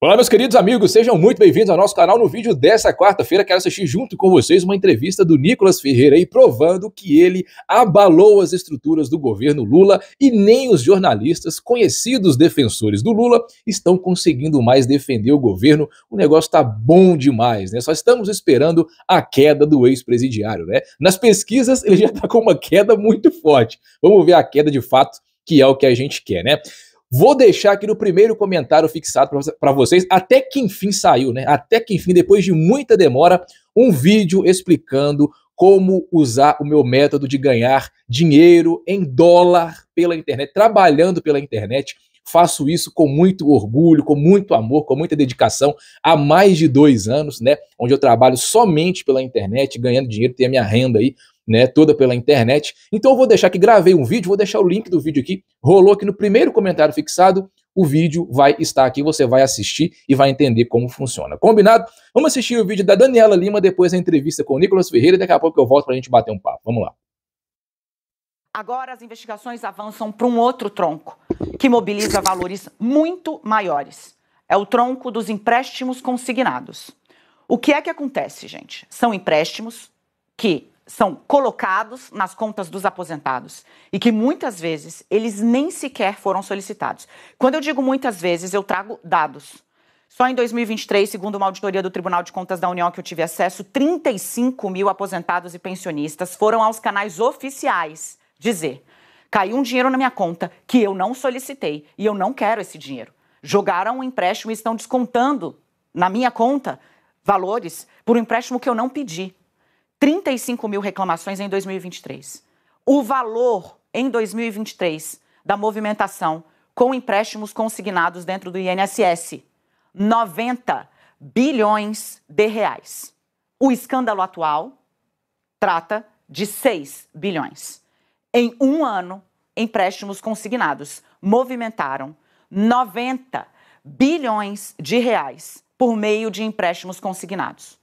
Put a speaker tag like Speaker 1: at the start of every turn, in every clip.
Speaker 1: Olá, meus queridos amigos, sejam muito bem-vindos ao nosso canal. No vídeo dessa quarta-feira, quero assistir junto com vocês uma entrevista do Nicolas Ferreira aí, provando que ele abalou as estruturas do governo Lula e nem os jornalistas, conhecidos defensores do Lula, estão conseguindo mais defender o governo. O negócio tá bom demais, né? Só estamos esperando a queda do ex-presidiário, né? Nas pesquisas, ele já tá com uma queda muito forte. Vamos ver a queda de fato, que é o que a gente quer, né? Vou deixar aqui no primeiro comentário fixado para vocês, até que enfim saiu, né? Até que enfim, depois de muita demora, um vídeo explicando como usar o meu método de ganhar dinheiro em dólar pela internet, trabalhando pela internet. Faço isso com muito orgulho, com muito amor, com muita dedicação, há mais de 2 anos, né? Onde eu trabalho somente pela internet, ganhando dinheiro, tenho a minha renda aí, né, toda pela internet. Então eu vou deixar aqui, gravei um vídeo, vou deixar o link do vídeo aqui, rolou aqui no primeiro comentário fixado, o vídeo vai estar aqui, você vai assistir e vai entender como funciona. Combinado? Vamos assistir o vídeo da Daniela Lima, depois da entrevista com o Nicolas Ferreira, e daqui a pouco eu volto pra gente bater um papo. Vamos lá.
Speaker 2: Agora as investigações avançam para um outro tronco, que mobiliza valores muito maiores. É o tronco dos empréstimos consignados. O que é que acontece, gente? São empréstimos que são colocados nas contas dos aposentados e que muitas vezes eles nem sequer foram solicitados. Quando eu digo muitas vezes, eu trago dados. Só em 2023, segundo uma auditoria do Tribunal de Contas da União que eu tive acesso, 35 mil aposentados e pensionistas foram aos canais oficiais dizer: caiu um dinheiro na minha conta que eu não solicitei e eu não quero esse dinheiro. Jogaram um empréstimo e estão descontando na minha conta valores por um empréstimo que eu não pedi. 35 mil reclamações em 2023. O valor em 2023 da movimentação com empréstimos consignados dentro do INSS, 90 bilhões de reais. O escândalo atual trata de 6 bilhões. Em um ano, empréstimos consignados movimentaram 90 bilhões de reais por meio de empréstimos consignados.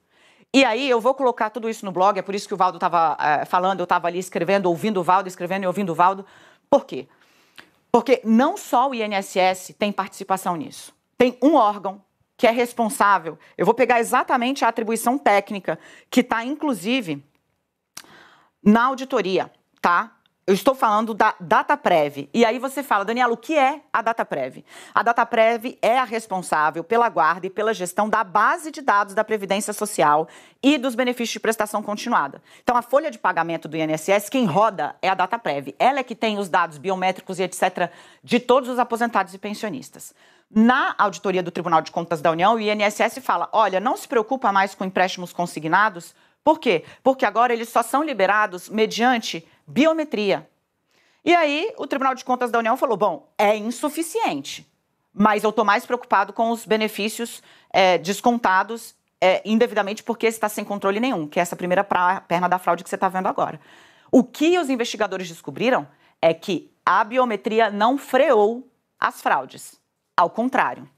Speaker 2: E aí eu vou colocar tudo isso no blog, é por isso que o Valdo estava falando, eu estava ali escrevendo, ouvindo o Valdo, escrevendo e ouvindo o Valdo. Por quê? Porque não só o INSS tem participação nisso. Tem um órgão que é responsável, eu vou pegar exatamente a atribuição técnica, que está inclusive na auditoria, tá? Eu estou falando da Dataprev. E aí você fala, Daniela, o que é a Dataprev? A Dataprev é a responsável pela guarda e pela gestão da base de dados da Previdência Social e dos benefícios de prestação continuada. Então, a folha de pagamento do INSS, quem roda é a Dataprev. Ela é que tem os dados biométricos e etc. de todos os aposentados e pensionistas. Na auditoria do Tribunal de Contas da União, o INSS fala, olha, não se preocupa mais com empréstimos consignados. Por quê? Porque agora eles só são liberados mediante biometria. E aí, o Tribunal de Contas da União falou, bom, é insuficiente, mas eu estou mais preocupado com os benefícios descontados indevidamente porque está sem controle nenhum, que é essa primeira perna da fraude que você está vendo agora. O que os investigadores descobriram é que a biometria não freou as fraudes, ao contrário.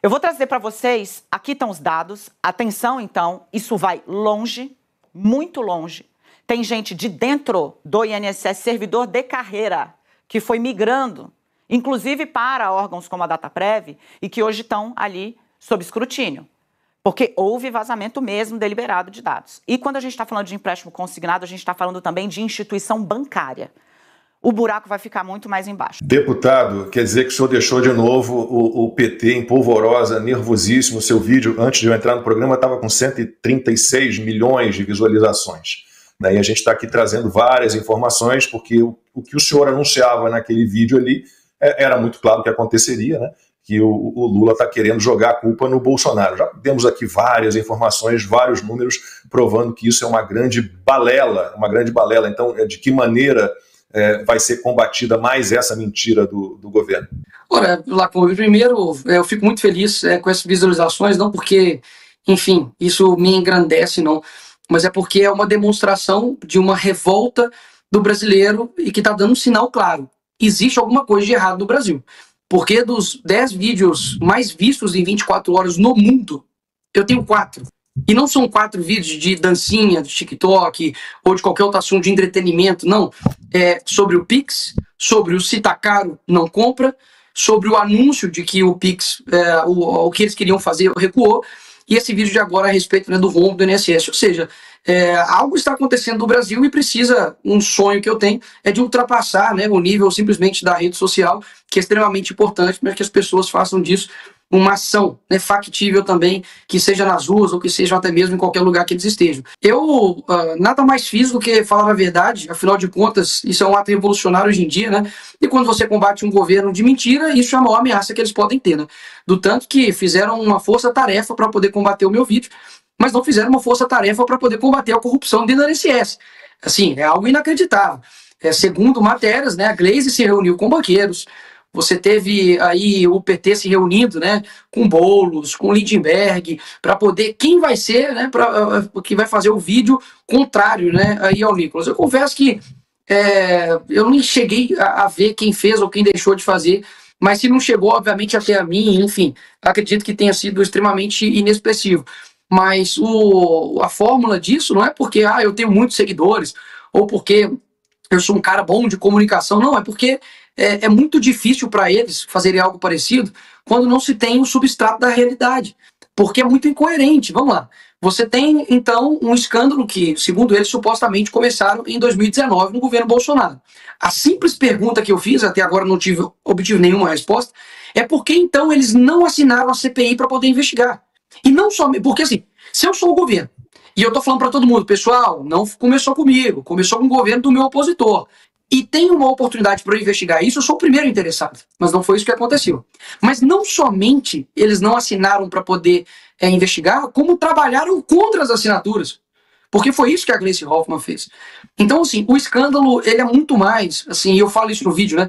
Speaker 2: Eu vou trazer para vocês, aqui estão os dados, atenção então, isso vai longe, muito longe. Tem gente de dentro do INSS, servidor de carreira, que foi migrando, inclusive para órgãos como a Dataprev, e que hoje estão ali sob escrutínio. Porque houve vazamento mesmo deliberado de dados. E quando a gente está falando de empréstimo consignado, a gente está falando também de instituição bancária. O buraco vai ficar muito mais embaixo.
Speaker 3: Deputado, quer dizer que o senhor deixou de novo o PT em polvorosa, nervosíssimo. O seu vídeo, antes de eu entrar no programa, estava com 136 milhões de visualizações. E a gente está aqui trazendo várias informações, porque o que o senhor anunciava naquele vídeo ali era muito claro que aconteceria, né? Que o Lula está querendo jogar a culpa no Bolsonaro. Já temos aqui várias informações, vários números, provando que isso é uma grande balela, uma grande balela. Então, de que maneira vai ser combatida mais essa mentira do governo?
Speaker 4: Ora, Lacombe, primeiro, eu fico muito feliz com essas visualizações, não porque, enfim, isso me engrandece, não, mas é porque é uma demonstração de uma revolta do brasileiro e que está dando um sinal claro. Existe alguma coisa de errado no Brasil. Porque dos 10 vídeos mais vistos em 24 horas no mundo, eu tenho 4. E não são 4 vídeos de dancinha, do TikTok, ou de qualquer outro assunto de entretenimento, não. É sobre o Pix, sobre o se tá caro, não compra, sobre o anúncio de que o Pix, o que eles queriam fazer, recuou, e esse vídeo de agora a respeito, né, do rombo do INSS. Ou seja, algo está acontecendo no Brasil e precisa, um sonho que eu tenho, é de ultrapassar, né, o nível simplesmente da rede social, que é extremamente importante para que as pessoas façam disso uma ação, né, factível também, que seja nas ruas ou que seja até mesmo em qualquer lugar que eles estejam. Eu nada mais fiz do que falar a verdade, afinal de contas, isso é um ato revolucionário hoje em dia, né? E quando você combate um governo de mentira, isso é a maior ameaça que eles podem ter, né? Do tanto que fizeram uma força-tarefa para poder combater o meu vídeo, mas não fizeram uma força-tarefa para poder combater a corrupção dentro da INSS. Assim, é algo inacreditável. Segundo matérias, né, a Glaze se reuniu com banqueiros. Você teve aí o PT se reunindo, né, com Boulos, com Lindenberg, para poder, quem vai ser, né, que vai fazer o vídeo contrário, né, aí ao Nicolas. Eu confesso que eu nem cheguei a ver quem fez ou quem deixou de fazer, mas se não chegou, obviamente, até a mim, enfim, acredito que tenha sido extremamente inexpressivo. Mas a fórmula disso não é porque eu tenho muitos seguidores, ou porque eu sou um cara bom de comunicação, não, é porque é muito difícil para eles fazerem algo parecido quando não se tem o substrato da realidade, porque é muito incoerente. Vamos lá. Você tem, então, um escândalo que, segundo eles, supostamente começaram em 2019 no governo Bolsonaro. A simples pergunta que eu fiz, até agora não obtive nenhuma resposta, é por que, então, eles não assinaram a CPI para poder investigar? E não só, porque assim, se eu sou o governo, e eu tô falando para todo mundo, pessoal, não começou comigo, começou com o governo do meu opositor, e tem uma oportunidade para eu investigar isso, eu sou o primeiro interessado. Mas não foi isso que aconteceu. Mas não somente eles não assinaram para poder investigar, como trabalharam contra as assinaturas. Porque foi isso que a Gleisi Hoffmann fez. Então, assim, o escândalo, ele é muito mais, assim, eu falo isso no vídeo, né?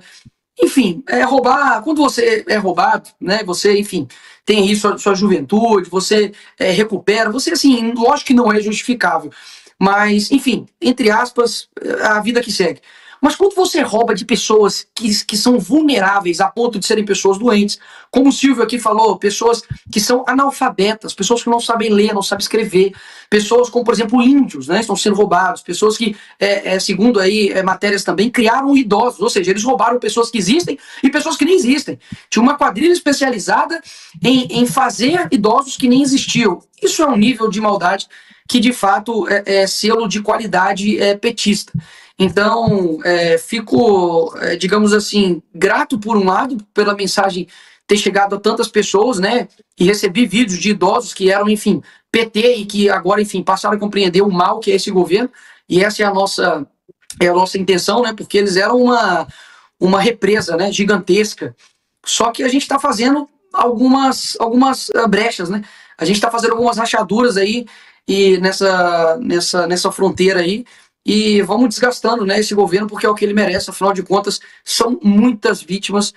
Speaker 4: Enfim, roubar, quando você é roubado, né, você, enfim, tem aí sua juventude, você recupera, você, assim, lógico que não é justificável. Mas, enfim, entre aspas, a vida que segue. Mas quando você rouba de pessoas que são vulneráveis a ponto de serem pessoas doentes, como o Silvio aqui falou, pessoas que são analfabetas, pessoas que não sabem ler, não sabem escrever, pessoas como, por exemplo, índios, né, estão sendo roubados, pessoas que, segundo aí matérias também, criaram idosos, ou seja, eles roubaram pessoas que existem e pessoas que nem existem. Tinha uma quadrilha especializada em fazer idosos que nem existiam. Isso é um nível de maldade que, de fato, é selo de qualidade petista. Então, fico, digamos assim, grato por um lado, pela mensagem ter chegado a tantas pessoas, né, e recebi vídeos de idosos que eram, enfim, PT e que agora, enfim, passaram a compreender o mal que é esse governo, e essa é a nossa intenção, né, porque eles eram uma represa, né, gigantesca, só que a gente está fazendo algumas brechas, né, a gente está fazendo algumas rachaduras aí, e nessa fronteira aí, e vamos desgastando, né, esse governo, porque é o que ele merece. Afinal de contas, são muitas vítimas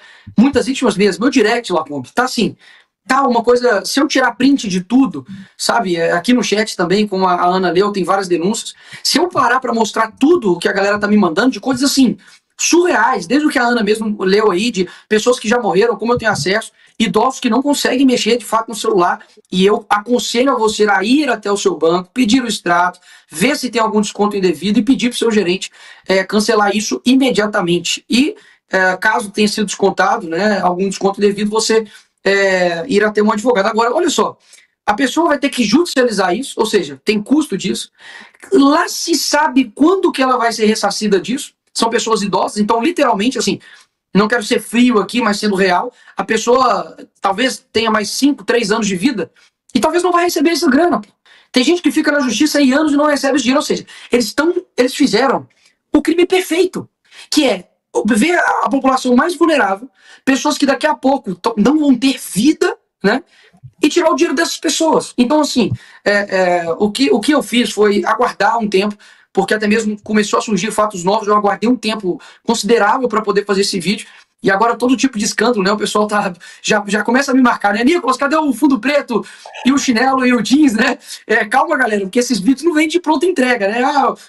Speaker 4: mesmo. Meu direct, Lacombe, tá assim, tá uma coisa, se eu tirar print de tudo, sabe, aqui no chat também, como a Ana leu, tem várias denúncias, se eu parar para mostrar tudo o que a galera tá me mandando, de coisas assim, surreais, desde o que a Ana mesmo leu aí, de pessoas que já morreram, como eu tenho acesso, idosos que não conseguem mexer de fato no celular, e eu aconselho a você a ir até o seu banco, pedir o extrato, ver se tem algum desconto indevido e pedir para o seu gerente cancelar isso imediatamente. E caso tenha sido descontado, né, algum desconto indevido, você ir até um advogado. Agora, olha só, a pessoa vai ter que judicializar isso, ou seja, tem custo disso. Lá se sabe quando que ela vai ser ressarcida disso. São pessoas idosas, então literalmente, assim, não quero ser frio aqui, mas sendo real, a pessoa talvez tenha mais 5, 3 anos de vida e talvez não vai receber essa grana. Tem gente que fica na justiça aí anos e não recebe esse dinheiro, ou seja, eles fizeram o crime perfeito, que é ver a população mais vulnerável, pessoas que daqui a pouco não vão ter vida, né, e tirar o dinheiro dessas pessoas. Então, assim, o que eu fiz foi aguardar um tempo, porque até mesmo começou a surgir fatos novos, eu aguardei um tempo considerável para poder fazer esse vídeo, e agora todo tipo de escândalo, né, o pessoal já começa a me marcar, né, Nicolas, cadê o fundo preto e o chinelo e o jeans, né, calma galera, porque esses vídeos não vêm de pronta entrega, né,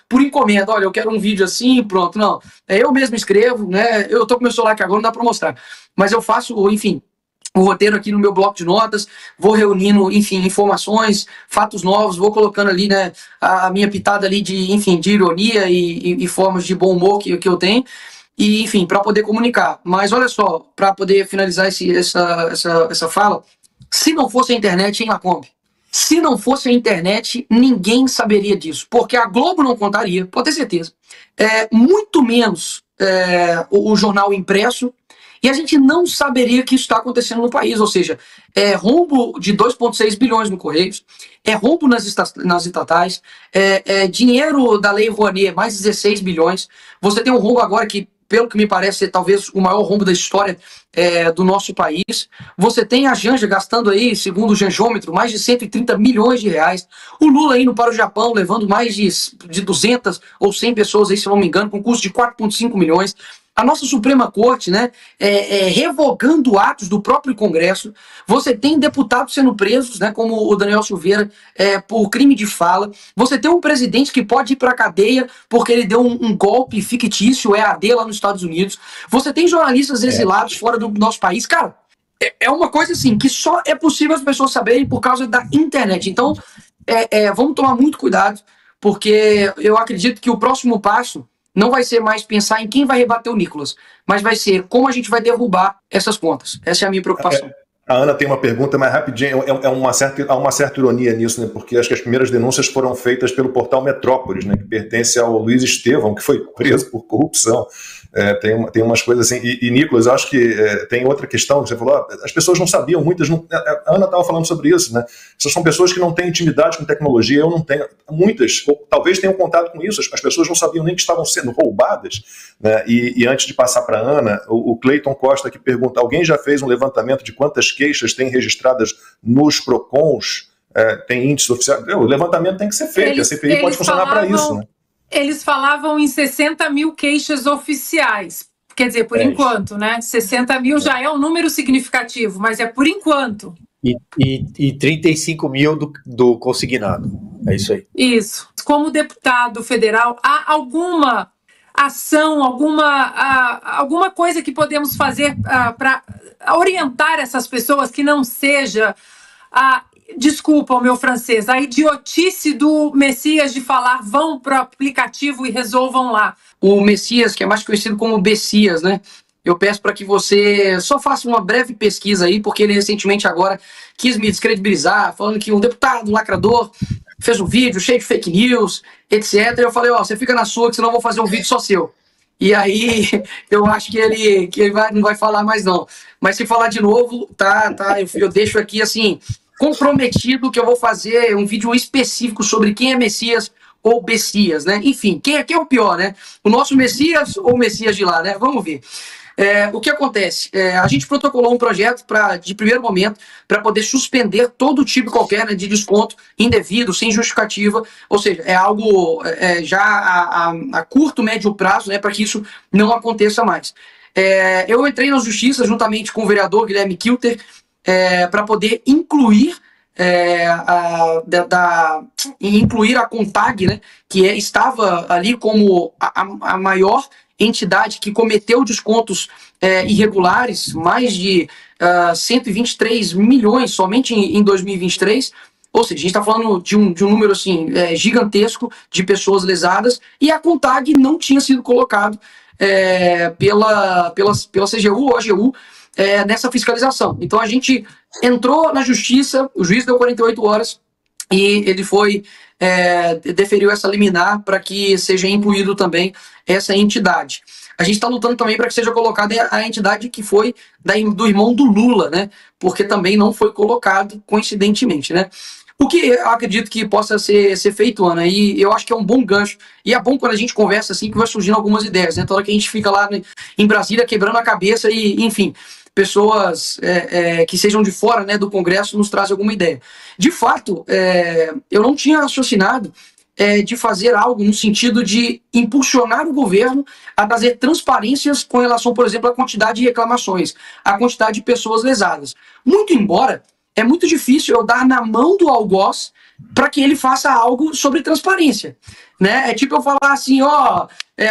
Speaker 4: por encomenda, olha, eu quero um vídeo assim, pronto, não, eu mesmo escrevo, né, eu tô com meu celular aqui agora, não dá para mostrar, mas eu faço, enfim, o roteiro aqui no meu bloco de notas, vou reunindo, enfim, informações, fatos novos, vou colocando ali, né, a minha pitada ali de, enfim, de ironia e formas de bom humor que eu tenho, e, enfim, para poder comunicar. Mas olha só, para poder finalizar essa fala, se não fosse a internet, hein, Lacombe? Se não fosse a internet, ninguém saberia disso, porque a Globo não contaria, pode ter certeza. Muito menos o jornal impresso, e a gente não saberia que isso está acontecendo no país, ou seja, rombo de 2,6 bilhões no Correios, rombo nas estatais, dinheiro da Lei Rouanet, mais 16 bilhões, você tem um rombo agora que, pelo que me parece, é talvez o maior rombo da história do nosso país. Você tem a Janja gastando aí, segundo o Janjômetro, mais de 130 milhões de reais. O Lula indo para o Japão, levando mais de 200 ou 100 pessoas aí, se não me engano, com custo de 4,5 milhões. A nossa Suprema Corte, né, revogando atos do próprio Congresso. Você tem deputados sendo presos, né, como o Daniel Silveira, por crime de fala. Você tem um presidente que pode ir para a cadeia porque ele deu um golpe fictício, EAD, lá nos Estados Unidos. Você tem jornalistas exilados fora do nosso país. Cara, é uma coisa assim que só é possível as pessoas saberem por causa da internet. Então, vamos tomar muito cuidado, porque eu acredito que o próximo passo não vai ser mais pensar em quem vai rebater o Nicolas, mas vai ser como a gente vai derrubar essas contas. Essa é a minha preocupação.
Speaker 3: A Ana tem uma pergunta, mas rapidinho, há uma certa ironia nisso, né? Porque acho que as primeiras denúncias foram feitas pelo portal Metrópolis, né? Que pertence ao Luiz Estevão, que foi preso por corrupção. Tem umas coisas assim. E Nicolas, acho que tem outra questão que você falou, as pessoas não sabiam, muitas não, a Ana estava falando sobre isso, né? Essas são pessoas que não têm intimidade com tecnologia, eu não tenho, muitas, ou talvez tenham contato com isso, as pessoas não sabiam nem que estavam sendo roubadas, né? E antes de passar para a Ana, o Cleiton Costa que pergunta, alguém já fez um levantamento de quantas queixas tem registradas nos PROCONs? Tem índice oficial? O levantamento tem que ser feito, a CPI pode funcionar para isso, né?
Speaker 5: Eles falavam em 60 mil queixas oficiais. Quer dizer, por enquanto, né? 60 mil já é um número significativo, mas é por enquanto.
Speaker 6: E 35 mil do consignado. É isso aí.
Speaker 5: Isso. Como deputado federal, há alguma ação, alguma coisa que podemos fazer para orientar essas pessoas que não seja desculpa o meu francês, a idiotice do Messias de falar vão para o aplicativo e resolvam lá.
Speaker 4: O Messias, que é mais conhecido como Bessias, né? Eu peço para que você só faça uma breve pesquisa aí, porque ele recentemente agora quis me descredibilizar, falando que um deputado, um lacrador, fez um vídeo cheio de fake news, etc. Eu falei, você fica na sua, que senão eu vou fazer um vídeo só seu. E aí, eu acho que ele não vai falar mais não. Mas se falar de novo, eu deixo aqui assim, comprometido que eu vou fazer um vídeo específico sobre quem é Messias ou Bessias, né? Enfim, quem é o pior, né? O nosso Messias ou o Messias de lá, né? Vamos ver. O que acontece? A gente protocolou um projeto de primeiro momento para poder suspender todo tipo qualquer, né, de desconto indevido, sem justificativa, ou seja, é algo já a curto, médio prazo, né, para que isso não aconteça mais. Eu entrei na justiça juntamente com o vereador Guilherme Kilter para poder incluir incluir a CONTAG, né, que estava ali como a maior entidade que cometeu descontos irregulares, mais de 123 milhões somente em 2023, ou seja, a gente está falando de um número assim, gigantesco de pessoas lesadas, e a CONTAG não tinha sido colocado pela CGU ou AGU nessa fiscalização. Então a gente entrou na justiça, o juiz deu 48 horas e ele deferiu essa liminar para que seja incluído também essa entidade. A gente está lutando também para que seja colocada a entidade que foi do irmão do Lula, né? Porque também não foi colocado coincidentemente, né? O que eu acredito que possa ser feito, Ana, e eu acho que é um bom gancho, e é bom quando a gente conversa assim que vai surgindo algumas ideias, né? Toda hora que a gente fica lá em Brasília quebrando a cabeça e, enfim, pessoas que sejam de fora, né, do Congresso nos trazem alguma ideia. De fato, eu não tinha raciocinado de fazer algo no sentido de impulsionar o governo a trazer transparências com relação, por exemplo, à quantidade de reclamações, à quantidade de pessoas lesadas. Muito embora, é muito difícil eu dar na mão do algoz para que ele faça algo sobre transparência, né? É tipo eu falar assim,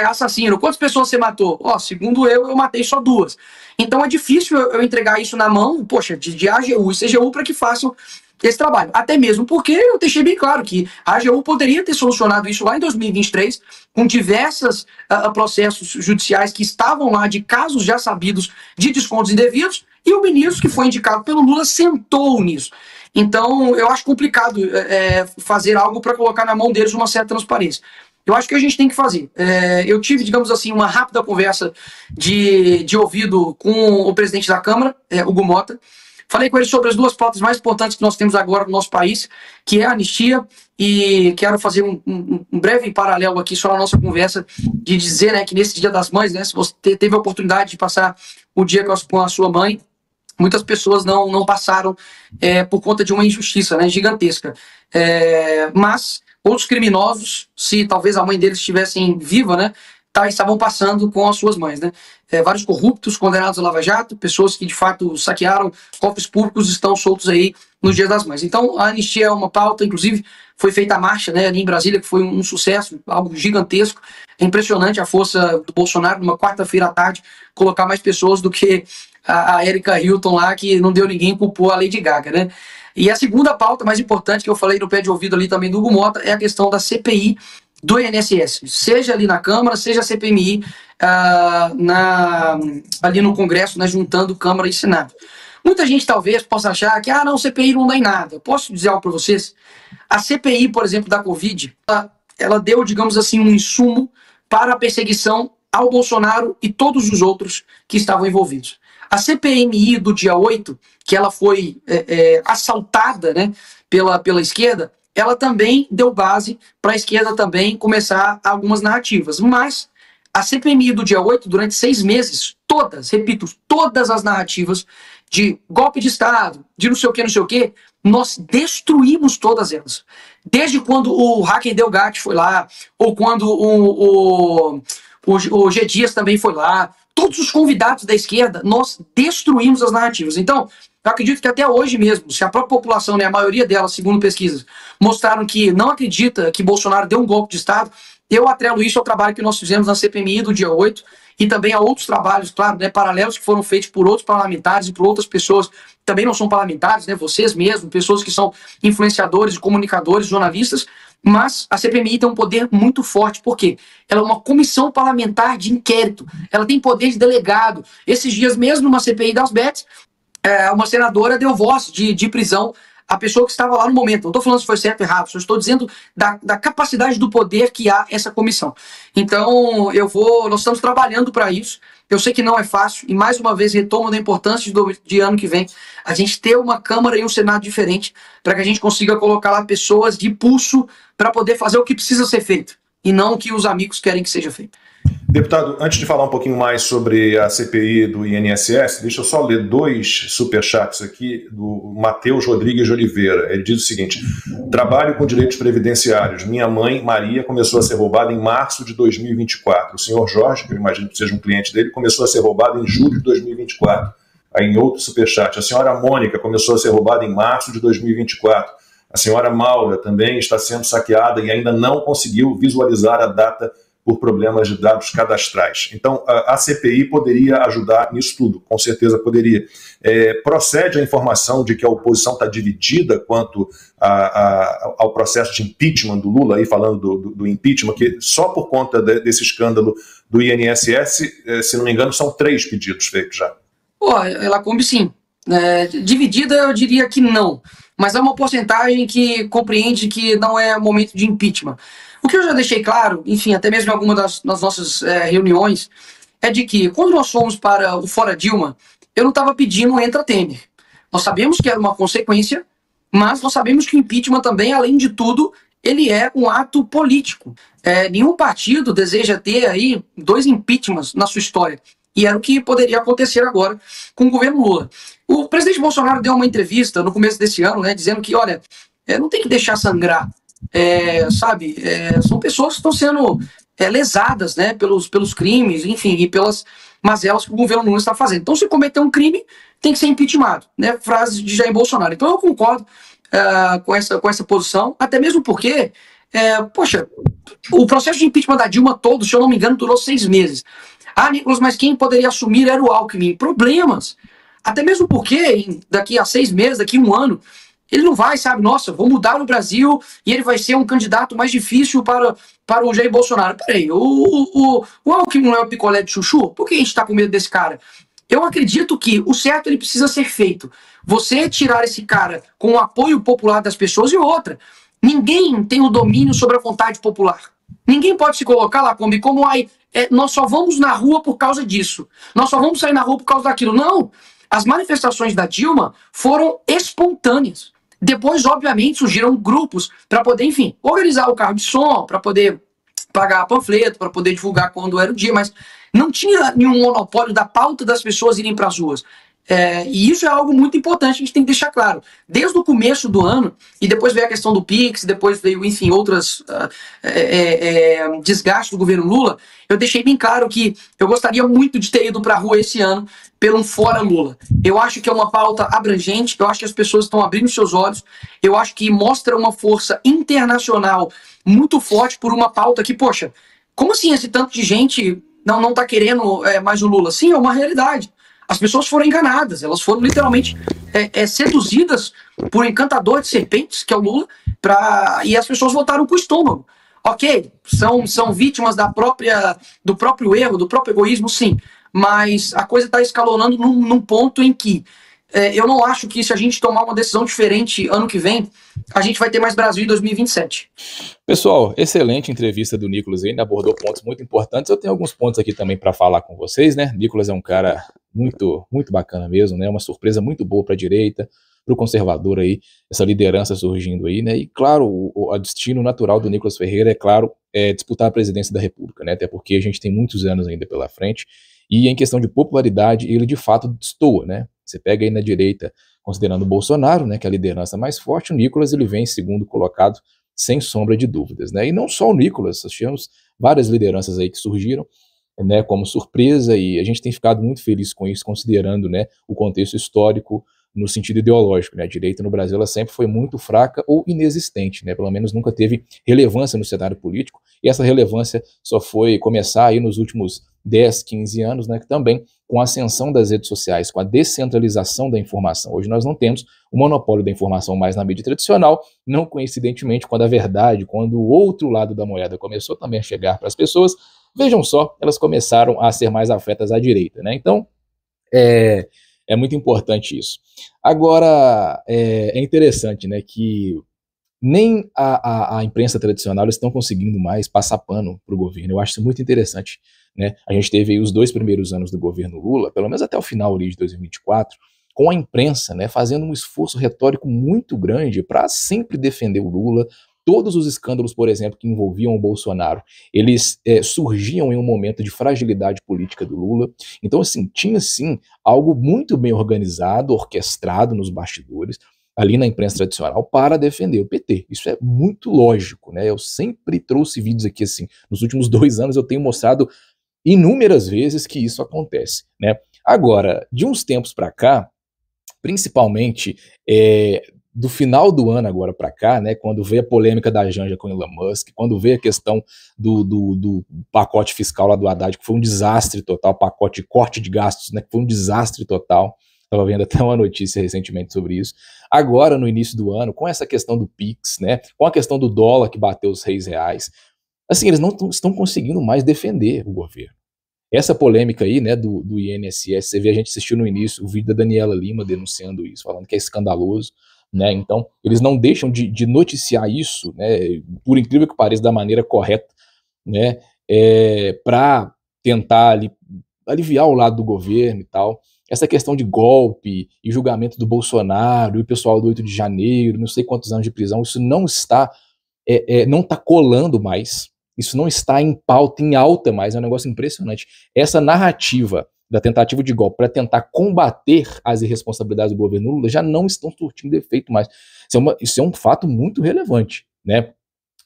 Speaker 4: assassino, quantas pessoas você matou? Segundo eu matei só 2. Então é difícil eu entregar isso na mão, poxa, de AGU e CGU para que façam esse trabalho. Até mesmo porque eu deixei bem claro que a AGU poderia ter solucionado isso lá em 2023, com diversos processos judiciais que estavam lá de casos já sabidos de descontos indevidos, e o ministro que foi indicado pelo Lula sentou nisso. Então, eu acho complicado fazer algo para colocar na mão deles uma certa transparência. Eu acho que a gente tem que fazer. Eu tive, digamos assim, uma rápida conversa de ouvido com o presidente da Câmara, Hugo Mota. Falei com ele sobre as duas pautas mais importantes que nós temos agora no nosso país, que é a anistia, e quero fazer um breve paralelo aqui só na nossa conversa, de dizer, né, que nesse Dia das Mães, né, se você teve a oportunidade de passar o dia com a sua mãe, muitas pessoas não passaram por conta de uma injustiça, né, gigantesca. Mas outros criminosos, se talvez a mãe deles estivessem viva, né, estavam passando com as suas mães, né? Vários corruptos condenados a Lava Jato, pessoas que de fato saquearam cofres públicos, estão soltos aí nos Dias das Mães. Então a anistia é uma pauta, inclusive foi feita a marcha, né, ali em Brasília, que foi um sucesso, algo gigantesco. É impressionante a força do Bolsonaro, numa quarta-feira à tarde, colocar mais pessoas do que a Erika Hilton lá, que não deu ninguém, culpou a Lady Gaga, né? E a segunda pauta mais importante, que eu falei no pé de ouvido ali também do Hugo Mota, é a questão da CPI do INSS, seja ali na Câmara, seja a CPMI ali no Congresso, né, juntando Câmara e Senado. Muita gente talvez possa achar que, não, CPI não dá em nada. Eu posso dizer algo para vocês? A CPI, por exemplo, da Covid, ela deu, digamos assim, um insumo para a perseguição ao Bolsonaro e todos os outros que estavam envolvidos. A CPMI do dia 8, que ela foi assaltada, né, pela esquerda, ela também deu base para a esquerda também começar algumas narrativas. Mas a CPMI do dia 8, durante 6 meses, repito, todas as narrativas de golpe de Estado, de não sei o que, nós destruímos todas elas. Desde quando o Hacker Delgatti foi lá, ou quando o G. Dias também foi lá, todos os convidados da esquerda, nós destruímos as narrativas. Então, eu acredito que até hoje mesmo, se a própria população, né, a maioria delas, segundo pesquisas, mostraram que não acredita que Bolsonaro deu um golpe de Estado, eu atrelo isso ao trabalho que nós fizemos na CPMI do dia 8 e também a outros trabalhos, claro, né, paralelos que foram feitos por outros parlamentares e por outras pessoas que também não são parlamentares, né, vocês mesmos, pessoas que são influenciadores, comunicadores, jornalistas, mas a CPMI tem um poder muito forte, porque ela é uma comissão parlamentar de inquérito, ela tem poder de delegado. Esses dias mesmo, numa CPI das Bets, uma senadora deu voz de prisão à pessoa que estava lá no momento. Não estou falando se foi certo ou errado, só estou dizendo da capacidade do poder que há essa comissão. Então, nós estamos trabalhando para isso. Eu sei que não é fácil, e mais uma vez retomo da importância de ano que vem a gente ter uma Câmara e um Senado diferente, para que a gente consiga colocar lá pessoas de pulso para poder fazer o que precisa ser feito, e não o que os amigos querem que seja feito.
Speaker 3: Deputado, antes de falar um pouquinho mais sobre a CPI do INSS, deixa eu só ler 2 superchats aqui do Matheus Rodrigues de Oliveira. Ele diz o seguinte: trabalho com direitos previdenciários. Minha mãe, Maria, começou a ser roubada em março de 2024. O senhor Jorge, que eu imagino que seja um cliente dele, começou a ser roubado em julho de 2024. Aí em outro superchat, a senhora Mônica começou a ser roubada em março de 2024. A senhora Maura também está sendo saqueada e ainda não conseguiu visualizar a data por problemas de dados cadastrais. Então, a CPI poderia ajudar nisso tudo, com certeza poderia. Procede a informação de que a oposição está dividida quanto ao processo de impeachment do Lula, aí falando do impeachment, que só por conta desse escândalo do INSS, se não me engano, são 3 pedidos feitos já.
Speaker 4: Ela come sim. Dividida, eu diria que não. Mas é uma porcentagem que compreende que não é momento de impeachment. O que eu já deixei claro, enfim, até mesmo em alguma das nossas reuniões, é de que quando nós fomos para o Fora Dilma, eu não estava pedindo um Entra Temer. Nós sabemos que era uma consequência, mas nós sabemos que o impeachment também, além de tudo, ele é um ato político. Nenhum partido deseja ter aí 2 impeachments na sua história. E era o que poderia acontecer agora com o governo Lula. O presidente Bolsonaro deu uma entrevista no começo desse ano, né, dizendo que, olha, não tem que deixar sangrar. São pessoas que estão sendo lesadas, né, pelos crimes, enfim, e pelas mazelas que o governo Lula está fazendo. Então, se cometer um crime, tem que ser impeachmentado, né, frase de Jair Bolsonaro. Então, eu concordo com essa posição, até mesmo porque, o processo de impeachment da Dilma todo, se eu não me engano, durou 6 meses. Nicolas, mas quem poderia assumir era o Alckmin. Problemas. Até mesmo porque, daqui a 6 meses, daqui a 1 ano, Ele não vai, sabe, nossa, vou mudar no Brasil e ele vai ser um candidato mais difícil para o Jair Bolsonaro. Peraí, o Alckmin não é o picolé de chuchu? Por que a gente tá com medo desse cara? Eu acredito que o certo ele precisa ser feito. Você tirar esse cara com o apoio popular das pessoas e outra. Ninguém tem o domínio sobre a vontade popular. Ninguém pode se colocar lá como nós só vamos na rua por causa disso. Nós só vamos sair na rua por causa daquilo. Não. As manifestações da Dilma foram espontâneas. Depois, obviamente, surgiram grupos para poder, enfim, organizar o carro de som, para poder pagar panfleto, para poder divulgar quando era o dia, mas não tinha nenhum monopólio da pauta das pessoas irem para as ruas. E isso é algo muito importante, a gente tem que deixar claro. Desde o começo do ano, e depois veio a questão do PIX, depois veio, enfim, outras desgastes do governo Lula, eu deixei bem claro que eu gostaria muito de ter ido para a rua esse ano pelo Fora Lula. Eu acho que é uma pauta abrangente, eu acho que as pessoas estão abrindo seus olhos, eu acho que mostra uma força internacional muito forte por uma pauta que, poxa, como assim esse tanto de gente não está querendo mais o Lula? Sim, é uma realidade. As pessoas foram enganadas, elas foram literalmente seduzidas por um encantador de serpentes, que é o Lula, e as pessoas votaram com o estômago. Ok, são vítimas do próprio erro, do próprio egoísmo, sim, mas a coisa está escalonando num ponto em que eu não acho que se a gente tomar uma decisão diferente ano que vem, a gente vai ter mais Brasil em 2027.
Speaker 1: Pessoal, excelente entrevista do Nicolas, ainda abordou pontos muito importantes. Eu tenho alguns pontos aqui também para falar com vocês, né? Nicolas é um cara muito, muito bacana mesmo, né? Uma surpresa muito boa para a direita, para o conservador aí, essa liderança surgindo aí, né? E claro, o destino natural do Nicolas Ferreira, é claro, disputar a presidência da República, né? Até porque a gente tem muitos anos ainda pela frente. E em questão de popularidade, ele de fato destoa, né? Você pega aí na direita, considerando o Bolsonaro, né, que é a liderança mais forte, o Nicolas ele vem em segundo colocado, sem sombra de dúvidas, né? E não só o Nicolas, nós tivemos várias lideranças aí que surgiram, né, como surpresa, e a gente tem ficado muito feliz com isso, considerando, né, o contexto histórico no sentido ideológico, né? A direita no Brasil ela sempre foi muito fraca ou inexistente, né? Pelo menos nunca teve relevância no cenário político, e essa relevância só foi começar aí nos últimos 10, 15 anos, né, que também com a ascensão das redes sociais, com a descentralização da informação. Hoje nós não temos o monopólio da informação mais na mídia tradicional, não coincidentemente, quando a verdade, quando o outro lado da moeda começou também a chegar para as pessoas, vejam só, elas começaram a ser mais afetas à direita, né? Então, é muito importante isso. Agora, é interessante, né, que nem a imprensa tradicional estão conseguindo mais passar pano para o governo. Eu acho isso muito interessante, né? A gente teve aí os 2 primeiros anos do governo Lula, pelo menos até o final ali de 2024, com a imprensa, né, fazendo um esforço retórico muito grande para sempre defender o Lula. Todos os escândalos, por exemplo, que envolviam o Bolsonaro, eles surgiam em um momento de fragilidade política do Lula. Então, assim, tinha sim algo muito bem organizado, orquestrado nos bastidores, ali na imprensa tradicional, para defender o PT. Isso é muito lógico, né? Eu sempre trouxe vídeos aqui, assim, nos últimos 2 anos eu tenho mostrado inúmeras vezes que isso acontece, né? Agora, de uns tempos para cá, principalmente do final do ano agora para cá, né, quando veio a polêmica da Janja com Elon Musk, quando veio a questão do pacote fiscal lá do Haddad, que foi um desastre total, pacote de corte de gastos, né, que foi um desastre total. Estava vendo até uma notícia recentemente sobre isso. Agora, no início do ano, com essa questão do PIX, né, com a questão do dólar que bateu os R$6, assim, eles não estão conseguindo mais defender o governo. Essa polêmica aí, né, do INSS, você vê, a gente assistiu no início o vídeo da Daniela Lima denunciando isso, falando que é escandaloso, né? Então, eles não deixam de noticiar isso, né, por incrível que pareça, da maneira correta, né, para tentar aliviar o lado do governo e tal. Essa questão de golpe e julgamento do Bolsonaro e o pessoal do 8 de janeiro, não sei quantos anos de prisão, isso não está colando mais, isso não está em pauta, em alta mais, é um negócio impressionante. Essa narrativa da tentativa de golpe para tentar combater as irresponsabilidades do governo Lula já não estão surtindo efeito mais. Isso é um fato muito relevante, né?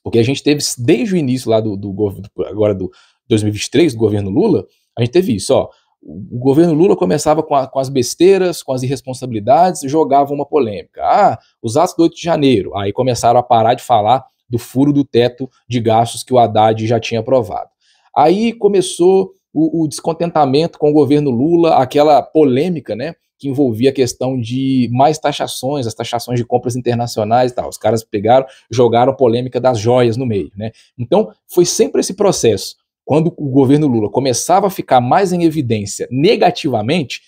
Speaker 1: Porque a gente teve, desde o início lá do governo, agora do 2023, do governo Lula, a gente teve isso, ó. O governo Lula começava com as besteiras, com as irresponsabilidades, jogava uma polêmica. Os atos do 8 de janeiro, aí começaram a parar de falar do furo do teto de gastos que o Haddad já tinha aprovado. Aí começou o descontentamento com o governo Lula, aquela polêmica, né, que envolvia a questão de mais taxações, as taxações de compras internacionais e tal. Os caras pegaram, jogaram a polêmica das joias no meio, né? Então, foi sempre esse processo. Quando o governo Lula começava a ficar mais em evidência negativamente,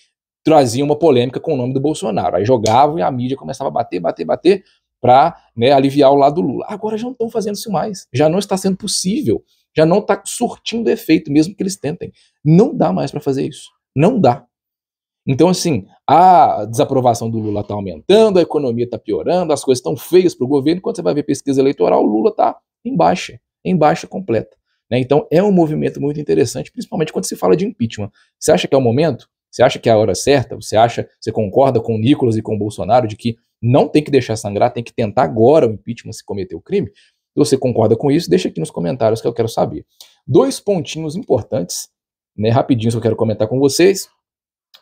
Speaker 1: trazia uma polêmica com o nome do Bolsonaro. Aí jogavam e a mídia começava a bater, para, né, aliviar o lado do Lula. Agora já não estão fazendo isso mais. Já não está sendo possível. Já não está surtindo efeito, mesmo que eles tentem. Não dá mais para fazer isso. Não dá. Então, assim, a desaprovação do Lula está aumentando, a economia está piorando, as coisas estão feias para o governo. Quando você vai ver pesquisa eleitoral, o Lula está em baixa completa. Né? Então, é um movimento muito interessante, principalmente quando se fala de impeachment. Você acha que é o momento? Você acha que é a hora certa? Você concorda com o Nicolas e com o Bolsonaro de que não tem que deixar sangrar, tem que tentar agora o impeachment se cometer o crime? Se você concorda com isso, deixa aqui nos comentários que eu quero saber. 2 pontinhos importantes, né, rapidinhos que eu quero comentar com vocês.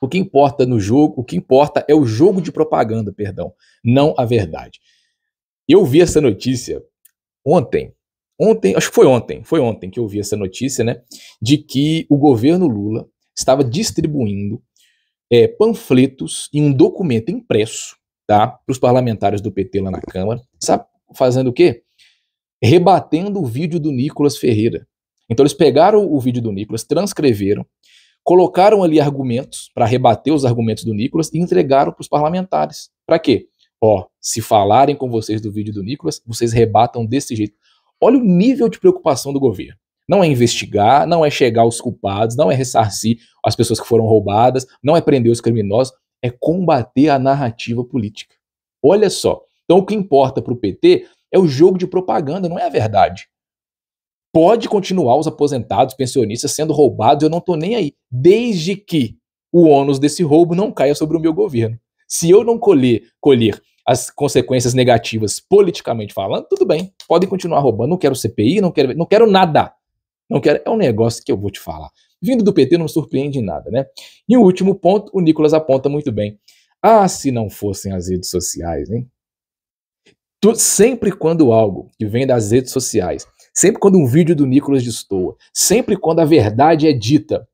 Speaker 1: O que importa no jogo, o que importa é o jogo de propaganda, perdão, não a verdade. Eu vi essa notícia ontem, acho que foi ontem que eu vi essa notícia, né, de que o governo Lula estava distribuindo panfletos em um documento impresso, tá, para os parlamentares do PT lá na Câmara, sabe, fazendo o quê? Rebatendo o vídeo do Nicolas Ferreira. Então eles pegaram o vídeo do Nicolas, transcreveram, colocaram ali argumentos para rebater os argumentos do Nicolas e entregaram para os parlamentares. Para quê? Ó, se falarem com vocês do vídeo do Nicolas, vocês rebatam desse jeito. Olha o nível de preocupação do governo. Não é investigar, não é chegar aos culpados, não é ressarcir as pessoas que foram roubadas, não é prender os criminosos, é combater a narrativa política. Olha só. Então o que importa para o PT é o jogo de propaganda, não é a verdade. Pode continuar os aposentados, pensionistas sendo roubados, eu não estou nem aí, desde que o ônus desse roubo não caia sobre o meu governo. Se eu não colher as consequências negativas politicamente falando, tudo bem, podem continuar roubando, não quero CPI, não quero nada. É um negócio que eu vou te falar. Vindo do PT não surpreende em nada, né? E o último ponto, o Nicolas aponta muito bem. Ah, se não fossem as redes sociais, hein? Sempre quando algo que vem das redes sociais, sempre quando um vídeo do Nicolas destoa, sempre quando a verdade é dita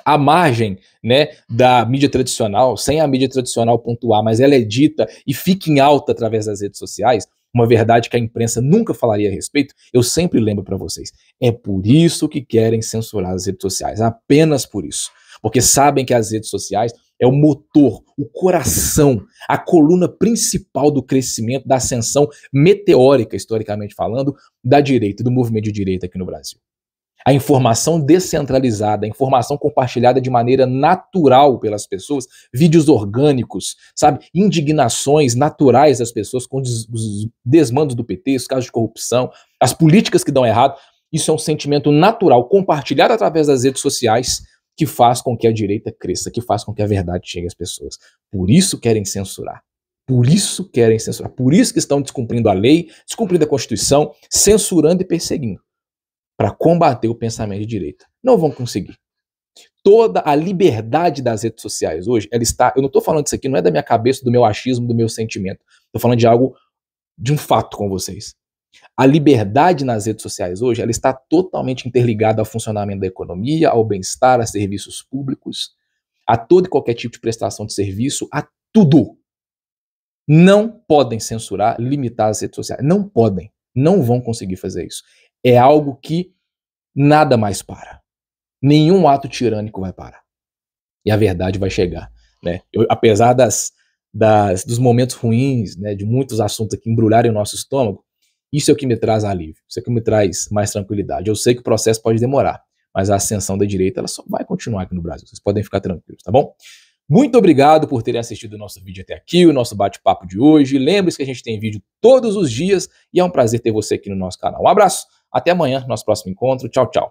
Speaker 1: à margem, né, da mídia tradicional, sem a mídia tradicional pontuar, mas ela é dita e fica em alta através das redes sociais, uma verdade que a imprensa nunca falaria a respeito, eu sempre lembro para vocês. É por isso que querem censurar as redes sociais, apenas por isso. Porque sabem que as redes sociais é o motor, o coração, a coluna principal do crescimento, da ascensão meteórica, historicamente falando, da direita, do movimento de direita aqui no Brasil. A informação descentralizada, a informação compartilhada de maneira natural pelas pessoas, vídeos orgânicos, sabe, indignações naturais das pessoas com os desmandos do PT, os casos de corrupção, as políticas que dão errado, isso é um sentimento natural, compartilhado através das redes sociais, que faz com que a direita cresça, que faz com que a verdade chegue às pessoas. Por isso querem censurar. Por isso que estão descumprindo a lei, descumprindo a Constituição, censurando e perseguindo, para combater o pensamento de direita. Não vão conseguir. Toda a liberdade das redes sociais hoje, ela está... Eu não estou falando disso aqui, não é da minha cabeça, do meu achismo, do meu sentimento. Estou falando de algo, de um fato com vocês. A liberdade nas redes sociais hoje, ela está totalmente interligada ao funcionamento da economia, ao bem-estar, a serviços públicos, a todo e qualquer tipo de prestação de serviço, a tudo. Não podem censurar, limitar as redes sociais. Não podem. Não vão conseguir fazer isso. É algo que nada mais para. Nenhum ato tirânico vai parar. E a verdade vai chegar. Né? Apesar dos momentos ruins, né, de muitos assuntos aqui embrulharem o nosso estômago, isso é o que me traz alívio, isso é o que me traz mais tranquilidade. Eu sei que o processo pode demorar, mas a ascensão da direita ela só vai continuar aqui no Brasil. Vocês podem ficar tranquilos, tá bom? Muito obrigado por terem assistido o nosso vídeo até aqui, o nosso bate-papo de hoje. Lembre-se que a gente tem vídeo todos os dias e é um prazer ter você aqui no nosso canal. Um abraço, até amanhã, nosso próximo encontro. Tchau, tchau.